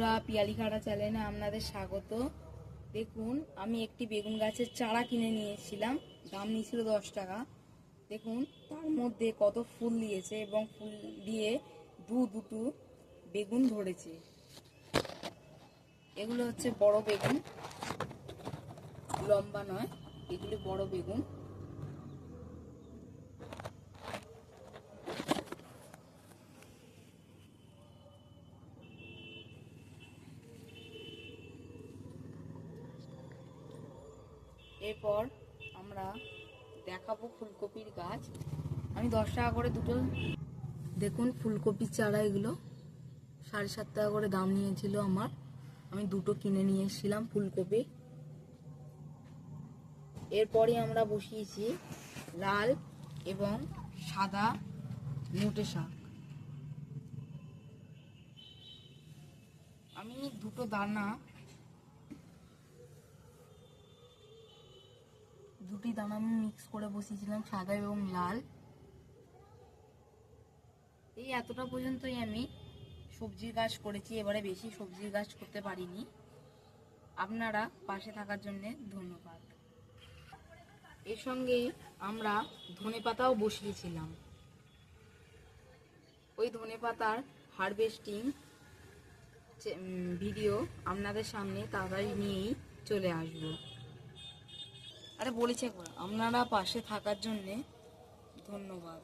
বন্ধুরা, পিয়ালি খাড়া চ্যানেলে আপনাদের স্বাগত। দেখুন, আমি একটি বেগুন গাছের চারা কিনে নিয়ে এসেছিলাম। দাম নিয়েছিল 10 টাকা। দেখুন তার মধ্যে কত ফুল দিয়েছে এবং ফুল দিয়ে দুটো বেগুন ধরেছে। এগুলো হচ্ছে বড় বেগুন, লম্বা নয়, এগুলো বড় বেগুন। এরপর আমরা দেখাবো ফুলকপির গাছ। আমি 10 টাকা করে দুটো। দেখুন ফুলকপির চারা, এগুলো 7.5 টাকা করে দাম নিয়েছিল আমার। আমি দুটো কিনে নিয়ে এসেছিলাম ফুলকপি। এরপরে আমরা বসিয়েছি লাল এবং সাদা নোটে শাক। আমি দুটো দুটি দানা আমি মিক্স করে বসিয়েছিলাম, সাদা এবং লাল। এই এতটা পর্যন্তই আমি সবজির গাছ করেছি, এবারে বেশি সবজির গাছ করতে পারিনি। আপনারা পাশে থাকার জন্য ধন্যবাদ। এর সঙ্গে আমরা ধনেপাতাও বসিয়েছিলাম। ওই ধনেপাতার হারভেস্টিং ভিডিও আপনাদের সামনে তাড়াতাড়ি নিয়েই চলে আসবো। আরে বলেছি একবার, আপনারা পাশে থাকার জন্যে ধন্যবাদ।